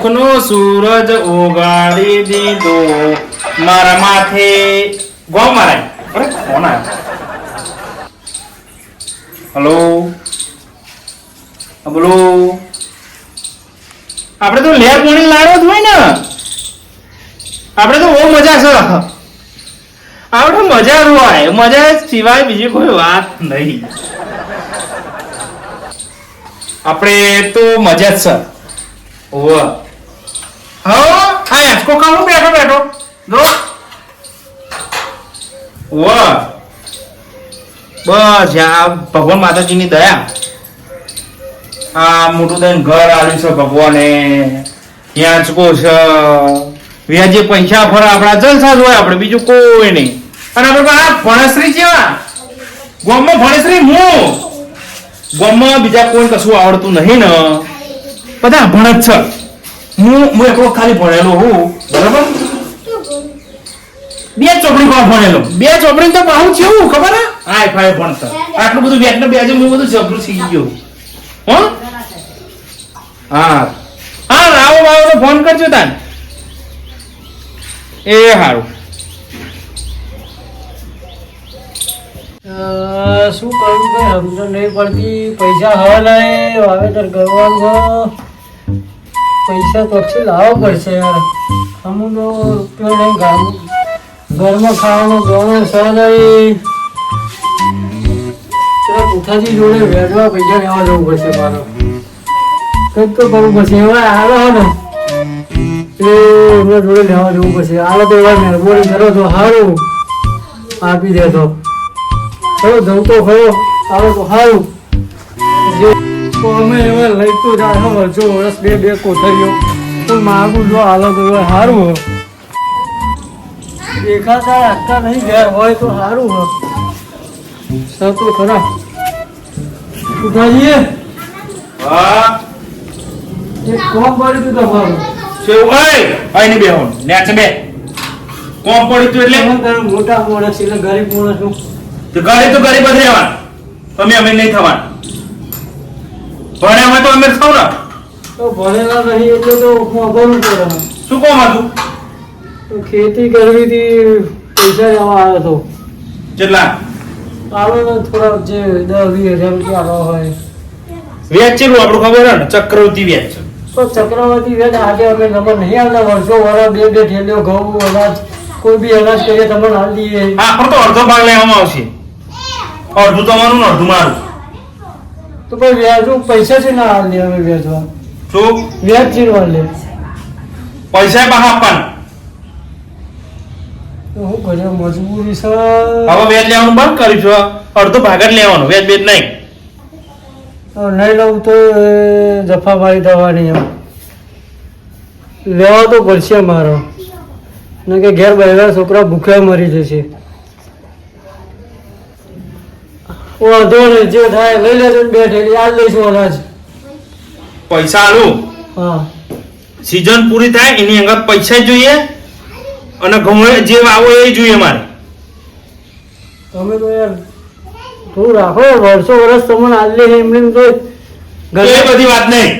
નો સૂરજ ઉગાડી દીધો મારા માથે ગો મારાય અરે કોણ હલો બોલો આપણે તો લેર પોણી લાડો જ હોય ને આપણે તો બહુ મજા છે આપણે મજા હોય મજા સિવાય બીજી કોઈ વાત નહીં આપણે તો મજા જ છે ઓવા હા કો કામ બેઠો બેઠો જો વાહ બસ આ ભગવાન માતાજીની દયા આ મોટું દઈને ઘર આવ્યું છે ભગવાને ત્યાં ચકો છે વ્યાજે પૈસા ફરે આપણા જલસા જ હોય આપણે બીજું કોઈ નહીં અને આપણે આ ભણશ્રી કેવા ગામમાં ભણશ્રી હું ગામમાં બીજા કોઈ કશું આવડતું નહીં ને બધા ભણ જ છે હું એકલો ખાલી ભણેલો હું બરાબર બે ચોપડી કોણ ભણેલો બે ચોપડી તો બહુ છે એવું ખબર હે આય ફાય ભણતર આટલું બધું બેટ ને બેજે હું બધું જબરું શીખી ગયો હો હા હા રાવો બાવો ફોન કરજો તાન એ હારું શું કરું કે સમજણ નહીં પડતી પૈસા હવા લાય વાવેતર કરવાનું પૈસા તો લાવવા પડશે યાર અમુક રૂપિયો નહીં ઘરમાં ખાવાનું ગવાનું સહજ પેલા પુઠાજી જોડે વેચવા પૈસા લેવા જવું પડશે મારો કંઈક તો કરવું પડશે એવા હાલો હો ને એ એમના જોડે લેવા જવું પડશે હાલો તો એવા મહેરબાની કરો તો સારું આપી દેતો ખરો જવું તો ખરો હાલો તો સારું જે અમે એવા લઈ તો જાય વર્ષો વર્ષ બે કોઠરીઓ પણ માગું જો હાલો તો એવા સારું હો દેખાતા રાખતા નહીં ઘેર હોય તો સારું હો સર તો ખરા ઉઠાજીએ હા એક કોમ પડ્યું હતું તમારું સેવ ઓય આઈને બેહો નેચે બે કોમ પડી તું એટલે તારું મોટા માણસ એટલે ગરીબ માણસ છું તો ગરીબ જ રહેવા તમે અમે નહીં થવા ભણ્યા તો અમે થવ ને તો ભણેલા નહીં એટલે તો મોઘું પડે શું કોમ હતું તો ખેતી કરવી હતી પૈસા જવા આવ્યો હતો કેટલા આવો ને થોડા જે 10-20 હજાર રૂપિયા આવા હોય વ્યાજ ચેલું આપણું ખબર હે ને ચક્રવૃત્તિ વ્યાજ તો ચક્રવર્તી વ્યાજ આજે અમે નંબર નહીં આવતા વર્ષો વરા બે ઠેલીઓ ઘઉં અનાજ કોઈ બી અનાજ કરીએ તમને હાલ દઈએ હા પણ તો અડધો ભાગ લેવામાં આવશે અડધું તમારું ને અડધું મારું તો કોઈ વ્યાજ પૈસા છે ના હાલ દે અમે વ્યાજવા શું વ્યાજ ચીરવા લે પૈસા બહાર આપવાના તો હું કરે મજબૂરી છે હવે વ્યાજ લેવાનું બંધ કર્યું છો અડધો ભાગ જ લેવાનો વ્યાજ બેજ નહીં નહીં લઉં તો જફાભાઈ થવાની એમ લેવા તો પડશે મારો ને કે ઘેર બહેરા છોકરા ભૂખ્યા મરી જશે વાંધો નહીં જે થાય લઈ લેજો બે ઠેલી આજ લઈશું અનાજ પૈસા આલું હા સીઝન પૂરી થાય એની અંગત પૈસા જોઈએ અને ઘઉં જે વાવો એ જોઈએ મારે તમે તો યાર થોડું રાખો વર્ષો વર્ષ તમને આજ લે એમને તો એ બધી વાત નહીં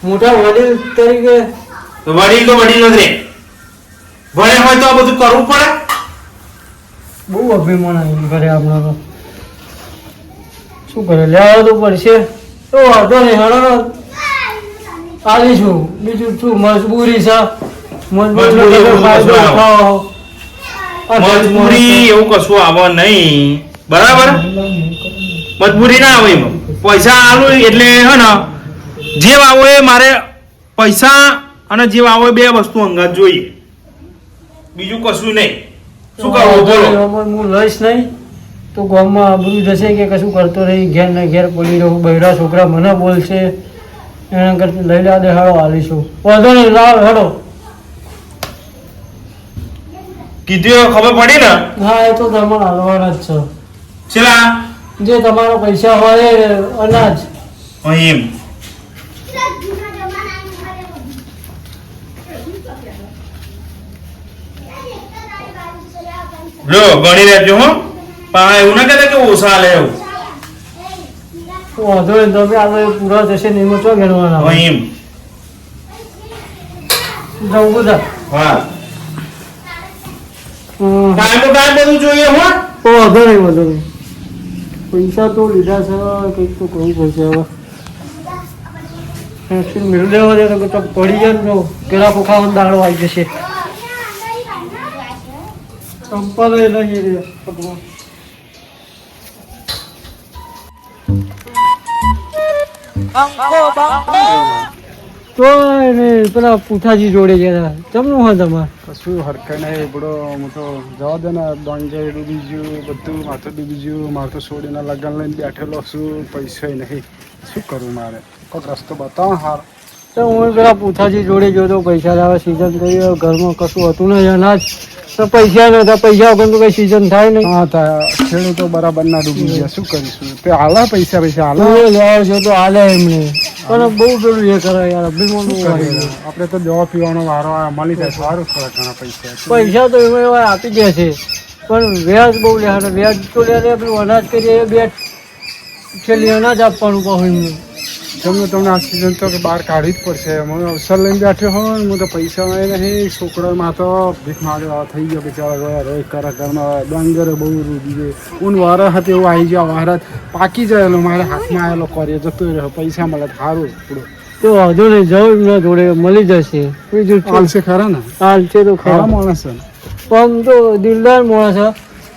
મોટા વડીલ તરીકે વડીલ તો વડીલ જ રે ભણ્યા હોય તો આ બધું કરવું પડે બહુ અભિમાન આવ્યું ઘરે આપણો શું કરે લેવા તો પડશે તો વાંધો નહીં હણો આવીશું બીજું શું મજબૂરી છે મજબૂરી એવું કશું આવે નહીં બરાબર મજબૂરી ના આવે એમાં પૈસા આલું એટલે હે ને જે વાવો એ મારે પૈસા અને જે વાવો એ બે વસ્તુ અંગત જોઈએ બીજું કશું નહીં શું કરવું બોલો હું લઈશ નહીં તો ગામમાં આબરૂ જશે કે કશું કરતો રહી ઘેર ને ઘેર પડી રહું બહેરા છોકરા મને બોલશે એના કરતા લઈ લા દે હાડો હાલીશું વાંધો નહીં લાવ હેડો કીધું ખબર પડી ને હા એ તો તમારે હાલવાના જ છે છેલ્લા જે તમારા પૈસા હોય એ અનાજ એમ લો ગણી લેજો હો પણ એવું ના કહેતા કે ઓછા લે એવું વાંધો નહીં તમે આ પૂરા થશે ને એમાં ચો ગણવાના એમ જવું બધા હા ટાઈમ તો ટાઈમ બધું જોઈએ હો તો વાંધો નહીં વાંધો નહીં પૈસા તો લીધા છે કંઈક તો કરવું પડશે હવે પેન્સિલ મેળ દેવા દે તો પડી જાય ને તો પેલા પોખાવાનો દાડો આવી જશે ચંપલ એ લઈ રે તો એને પેલા પૂઠાજી જોડે ગયા ચમનું હોય તમારે કશું હરખે નહીં બડો હું તો જવા દે ને ડોંગે ડૂબી ગયું બધું માથું ડૂબી ગયું મારે તો છોડીને લગન લઈને બેઠેલો છું પૈસા નહીં શું કરું મારે કોઈક રસ્તો બતાવો હાર તો હું પેલા પૂઠાજી જોડે ગયો તો પૈસા લાવવા સિઝન કરી ઘરમાં કશું હતું નહીં અનાજ તો પૈસા નતા પૈસા વગર તો કઈ સિઝન થાય નહીં હા થાય ખેડૂતો બરાબર ના ડૂબી ગયા શું કરીશું તે હાલા પૈસા હાલા તું લેવા છો તો હાલે એમને પણ બહુ પેલું એ કરે યાર આપણે તો દવા પીવાનો વારો આવે મળી જાય સારું થોડા ઘણા પૈસા તો એમાં એવા આપી દે છે પણ વ્યાજ બહુ લે વ્યાજ તો લે પેલું અનાજ કરીએ બે છેલ્લી અનાજ આપવાનું કહું એમને તમને તમને આ સિઝન તો બહાર કાઢવી જ પડશે હું અવસર લઈને બેઠ્યો હોય હું તો પૈસા મળે નહીં છોકરામાં તો ભીખ માગે થઈ ગયો બિચારા રોજ કરા ઘરમાં ડંગર બહુ રૂડી ગઈ ઊન વારા હતી એવું આવી ગયો વારા પાકી જાયેલો મારા હાથમાં આવેલો કરીએ જતો રહ્યો પૈસા મળે સારું થોડું તો વાંધો નહીં જાઉં એમના જોડે મળી જશે બીજું ચાલશે ખરા ને ચાલશે તો ખરા માણસ પણ તો દિલદાર માણસ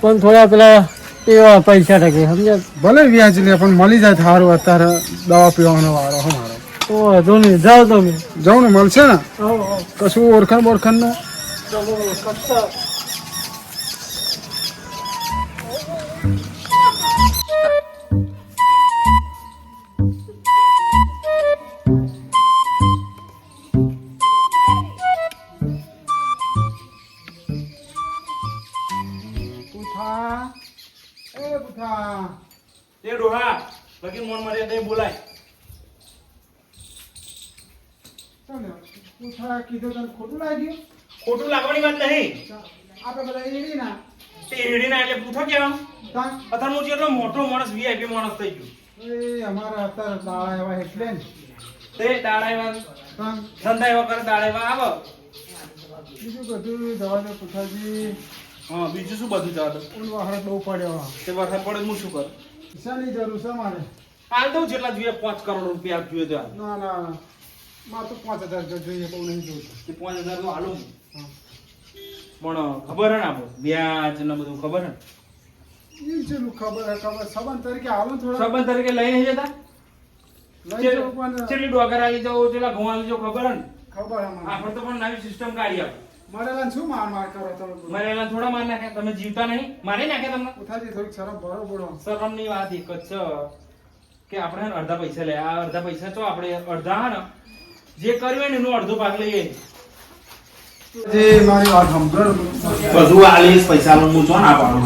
પણ થોડા પેલા એવા પૈસા ટકે સમજ્યા ભલે વ્યાજ લે પણ મળી જાય સારું અત્યારે દવા પીવાનો વારો હો મારો તો વાંધો નહીં જાઓ તમે જાઉં ને મળશે ને કશું ઓળખાણ બોળખાણ ને એ ડોહા લગી મોન મરે દે બોલાય કીધું તને ખોટું લાગ્યું ખોટું લાગવાની વાત નહીં આપણે બધા એડી ના તે હેડીના એટલે પૂછો કેવા અત્યારે હું જેટલો મોટો માણસ વીઆઈપી માણસ થઈ ગયો એ અમારા અત્યારે દાડા એવા એટલે ને તે દાડા એવા ધંધા એવા કરે દાડા એવા આવો બીજું બધું જવા દે પુઠાજી હા બીજું શું બધું જવા દો વરસાદ બહુ પડ્યો તે વરસાદ પડે હું શું કરું શાની જરૂર છે મારે હાલ દઉં જેટલા જોઈએ 5 કરોડ રૂપિયા જોઈએ તો ના ના મારે તો 5000 જોઈએ બહુ નહીં જોઈતું તે 5000 તો હાલું પણ ખબર હે ને આપણે વ્યાજ ને બધું ખબર હે એ ચેલું ખબર સંબંધ તરીકે હાલો થોડા સંબંધ તરીકે લઈ નહીં જતા લઈ જાઉં પણ ચેટલી ડોગર આવી જાવ ચેટલા ઘઉં આવી જાવ ખબર હે ને ખબર હે મને આપણે તો પણ નવી સિસ્ટમ કાઢી આપે મરેલા શું માર કરો તમે મરેલા થોડા માર નાખે તમે જીવતા નહીં મારી નાખે તમને પુઠાજી થોડીક શરમ ભરો બોલો શરમ ની વાત એક જ છે કે આપણે હે ને અડધા પૈસા લે આ અડધા પૈસા તો આપણે અડધા હે ને જે કર્યું હોય ને એનો અડધો ભાગ લઈએ જે મારી વાત સાંભળો બધું આલીસ પૈસા નું હું ના પાડું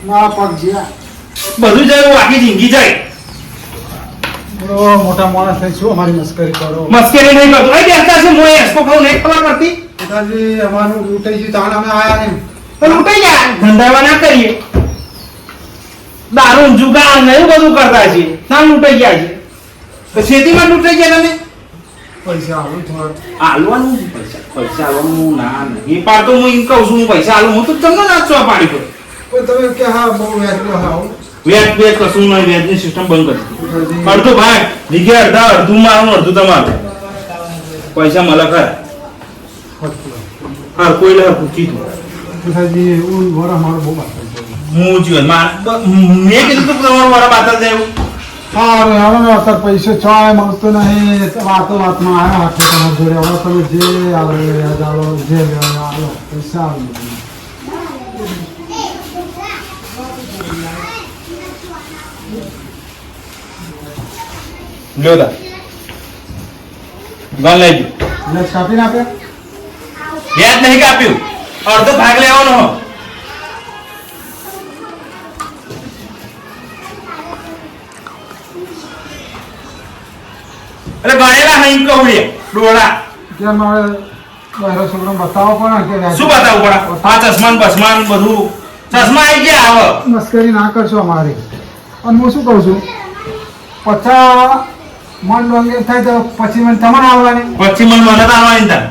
ના પગ જ્યા બધું જાય આખી જિંદગી જાય મોટા માણસ થઈ શું અમારી મસ્કરી કરો મસ્કરી નહીં કરતો એ બેસતા છે મોય એસકો ખાવ નહીં ખબર પડતી પુઠાજી અમારું લૂંટાઈ ગયું તાણ અમે આયા નહીં તો લૂંટાઈ જાય ધંધાવા ના કરીએ દારૂ જુગાર ને એવું બધું કરતા છે ના લૂંટાઈ ગયા છે તો ખેતીમાં લૂંટાઈ ગયા તમે પૈસા આવું થોડા આલવાનું પૈસા આલવાનું ના નહીં પાડતો હું એમ કહું છું હું પૈસા આલું હું તો તમને નાચવા પાડી પડે પણ તમે કે હા બહુ વ્યાજલો હાવ વ્યાજ વ્યાજ કશું નહીં વ્યાજની સિસ્ટમ બંધ કરી અડધો ભાગ જગ્યા અડધા અડધું મારું અડધું તમારું પૈસા મળે ખરા હા કોઈ લે પૂછી પુઠાજી એવું વરા મારો બહુ વાત હું જીવન મેં કીધું તું તમારું મારા બાતલ જાય એવું હા હવે અત્યારે પૈસો ચાય મળતો નહીં વાતો વાતમાં આવ્યા હાથે તમારા જોડે હવે તમે જે આવે વ્યાજ આલો જે લેવા આલો પૈસા આવે લ્યો દા ગણ લેજો વ્યાજ કાપી નાખે વ્યાજ નહીં કાપ્યું અડધો ભાગ લેવાનો હો અરે ગણેલા નહીં કહું ડોળા ત્યાં મારે બહેરો છોકરો બતાવો પણ કે વ્યાજ શું બતાવું પડે આ ચશ્મા ને બસમાન બધું ચશ્મા આવી ગયા આવે મસ્કરી ના કરશો અમારી અને હું શું કહું છું 50 મન ડોંગેર થાય તો પછી મને તમારે આવવાની પછી મને તો આવવાની તાર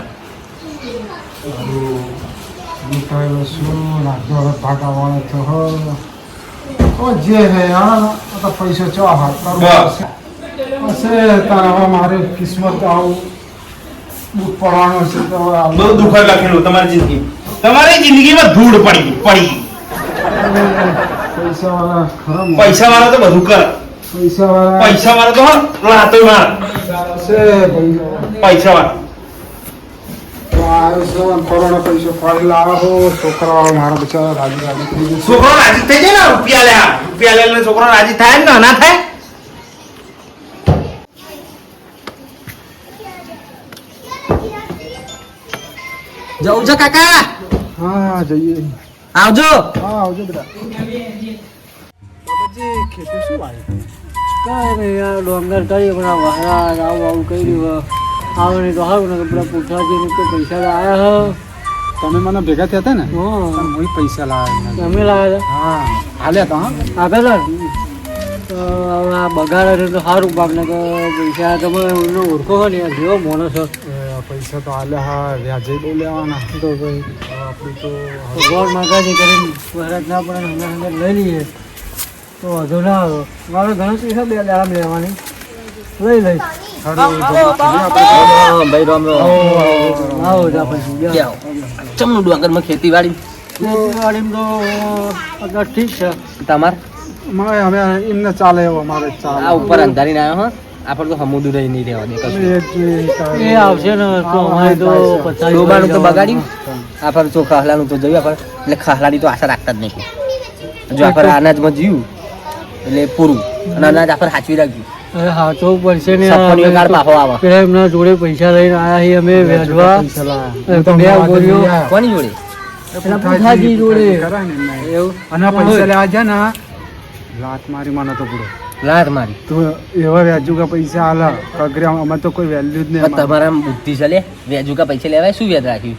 શું નાખજો હવે ભાગ આવવાનો તો હો જે હે આ તો પૈસો ચો હાથ બસ. હશે તારા હવે મારે કિસ્મત આવું દુઃખ પડવાનું છે તો હવે આવું. બહુ દુઃખ લખેલું તમારી જિંદગીમાં ધૂળ પડી ગઈ પૈસા વાળા ખરા પૈસા વાળા તો બધું કરે પૈસા વાળા પૈસા વાળા તો લાતો માર છે પૈસા વાળા તો આવ્યો છે અને કરોડો પૈસો ફાડી લાવો છોકરાઓ મારા બિચારા રાજી રાજી થઈ જશે છોકરો રાજી થઈ જાય ને રૂપિયા લે છોકરો રાજી થાય ને ના થાય જવું છે કાકા હા જઈએ આવજો હા આવજો બેટા બાબાજી ખેતી શું આવી કાંઈ નહીં યાર ડોંગર કરીએ પણ આ વહરા આવું આવું કર્યું આવે નહીં તો સારું ને પેલા પૂછાજીને તો પૈસા લાવ્યા તમે મને ભેગા થયા હતા ને હા પણ હું પૈસા લાવ્યા તમે લાવ્યા હા હાલ્યા હતા હા હતા આપેલા ને? તો હવે આ બગાડે તો સારું પાકને કે પૈસા તમે એનો ઓળખો હોય ને યાર જેવો માણસ હોય. પૈસા તો હાલ્યા હા વ્યાજે બહુ લેવાના તો ભાઈ આપણું તો ભગવાન માતાજી કરીને વહેરાત ના પડે ને હંગાર લઈ લઈએ તો વાંધો ના આવે મારે ઘણા પૈસા બે દાડા લેવાની લઈ લઈશ ભાઈ રામ આવો જા પછી જાઓ. ચમનું ડુંગરમાં ખેતીવાડી ખેતીવાડીમાં તો અત્યારે ઠીક છે તમાર મારે હવે એમને ચાલે એવો મારે ચાલે આ ઉપર અંધારી ના આવ્યો હા આપણે તો સમુદ્ર રહી નહીં રહેવા દે કશું એ આવશે ને તો અમારે તો પચાસ ડોબાનું તો બગાડ્યું આપણે તો ખાહલાનું તો જોયું આપણે એટલે ખાહલાની તો આશા રાખતા જ નહીં જો આપણે અનાજમાં જીવ્યું એટલે પૂરું અને અનાજ આપણે સાચવી રાખજો અરે હાચવું પડશે ને સફળીઓ કાળ પાછો આવે પેલા એમના જોડે પૈસા લઈને આવ્યા છીએ અમે વેચવા બે બોરીઓ કોની જોડે પેલા પૂછાજી જોડે કરાય ને એમને. એવું અને આ પૈસા લેવા જાય ને લાત મારી મને તો પૂરો લાત મારી તો એવા વ્યાજુ કે પૈસા હાલ કગરે અમે તો કોઈ વેલ્યુ જ નહીં પણ તમારા બુદ્ધિ ચાલે વ્યાજુ કા પૈસા લેવાય શું વ્યાજ રાખ્યું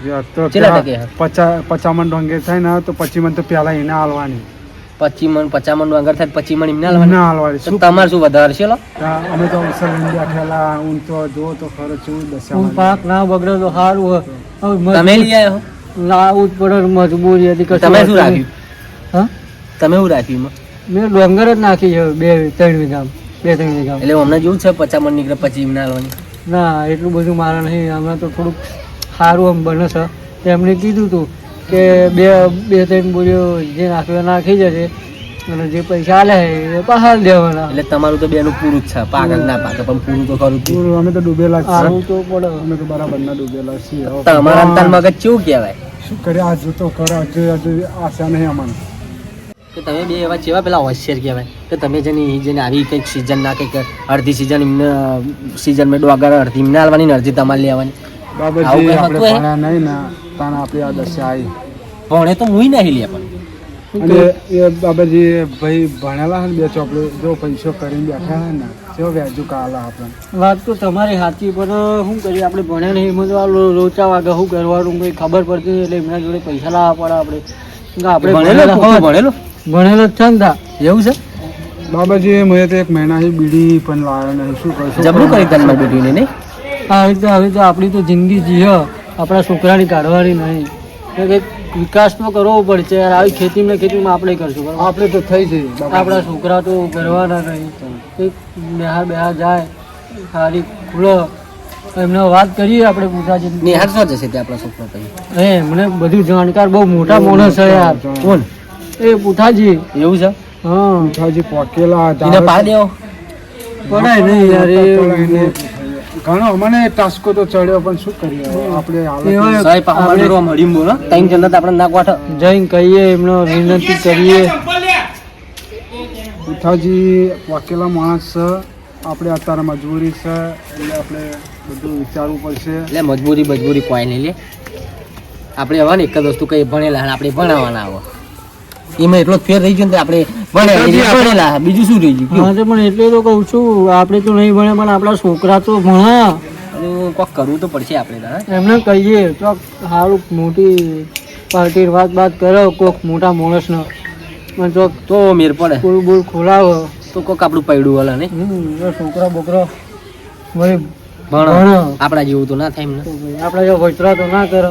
વ્યાજ તો કેટલા ટકે? 50 ડોંગેર થાય ને તો 25 મણ તો પેલા એને હાલવાની 50 મણ ડુંગર થાય 25 મણ એમને હાલવાના? ના હાલવાની તો શું તમારે શું વધારે છે લો અમે તો અવસર લઈને બેઠેલા હું તો જો તો ખરો છું હું પાક ના બગડે તો સારું હોય હવે તમે લઈ આવ્યો હો? લાવવું જ પડે ને મજબૂરી હતી કશું તમે શું હતું રાખ્યું નહીં. હા તમે શું રાખ્યું એમાં? મેં ડોંગર જ નાખી છે 2-3 વીઘા 2-3 વીઘા એટલે અમને જેવું છે 50 મણ નીકળે 25 એમને હાલવાની ના એટલું બધું મારે નહીં હમણાં તો થોડુંક સારું આમ બને છે તેમણે કીધું હતું કે 2-3 બોરીઓ જે નાખવા નાખી જશે અને જે પૈસા આલે એ પાછા દેવાના એટલે તમારું તો બેનું પૂરું જ છે પાક જ ના પાકે પણ પૂરું તો ખરું જ છે. પૂરું અમે તો ડૂબેલા જ સારું તો પડે અમે તો બરાબર ના ડૂબેલા છીએ હવે તમારા અંતર મગજ કેવું કહેવાય શું કરે આ જોતો કરે હજુ આશા નહીં અમને કે તમે બે એવા ચેવા પેલા હોશિયાર કહેવાય કે તમે જેને આવી કંઈક સિઝન ના કંઈક અડધી સિઝન એમને સિઝનમાં ડોગર અડધી એમને હાલવાની ને અડધી તમારે લેવાની આવું બાબાજી કંઈ આપણે હતું હે? ભણ્યા નહીં ને તાને આપણી આ દશા આવી ભણે તો હું નહીં લે પણ અને એ બાબાજી ભાઈ ભણેલા ને બે ચોપડે જો પૈસો કરીને બેઠા હોય ને જો વ્યાજુ કાલા આપણે વાત તો તમારી સાચી પણ શું કરીએ આપણે ભણ્યા નહીં એમાં તો આ લોચા વાગે શું કરવાનું કંઈ ખબર પડતી નહીં એટલે એમના જોડે પૈસા લાવવા પડે આપણે આપણે ભણેલો ભણેલા હોય. ભણેલો ભણેલો જ છે ને તા. એવું છે બાબાજી મેં તો એક મહિનાથી બીડી પણ લાવ્યો નહીં શું કરશું જબરું કરી તનમાં બેટીને નહીં આ રીતે હવે તો આપણી તો જિંદગી જીવે આપણા છોકરાની કાઢવાની નહીં તો કંઈક વિકાસ તો કરવો પડશે યાર આવી ખેતીમાં આપણે કરશું બરાબર? આપણે તો થઈ જઈએ બાબા. આપણા છોકરા તો કરવાના નહીં કંઈક બેહા જાય ખાલી ખુલ્લો એમને વાત કરીએ આપણે પૂછાજી નિહાર શું જશે તે આપણા છોકરો પછી મને બધું જાણકાર બહુ મોટા માણસ છે યાર કોણ એ પૂઠાજી એવું છે હા મીઠાજી પોકેલા એને પા દેવો પડાય નહીં યાર એ ઘણો મને ટાસ્કો તો ચડ્યો પણ શું કરીએ આપણે હાલત એવા સાહેબ આપણે મળીને બોલો ટાઈમ જનત આપણે નાક વાઠ જઈને કહીએ એમનો વિનંતી કરીએ મીઠાજી પોકેલા માણસ છે આપણે અત્યારે મજબૂરી છે એટલે આપણે બધું વિચારવું પડશે એટલે મજબૂરી કોઈ નહીં લે આપણે હવે ને એક જ વસ્તુ કઈ ભણેલા અને આપણે ભણાવવાના આવો એમાં એટલો જ ફેર રહી ગયો ને આપણે ભણેલા બીજું શું રહી ગયું હા તો પણ એટલે તો કહું છું આપણે તો નહીં ભણે પણ આપણા છોકરા તો ભણા કોક કરવું તો પડશે આપણે તો, હા? એમને કહીએ તો સારું મોટી પાર્ટી વાત કરો કોક મોટા માણસનો પણ જો તો મેર પડે બોલ બોલ ખોલાવો તો કોક આપણું પૈડું હલે ને એ છોકરા બોકરા વળી ભણો ભણો. આપણા જેવું તો ના થાય એમને આપણે જો વચરા તો ના કરો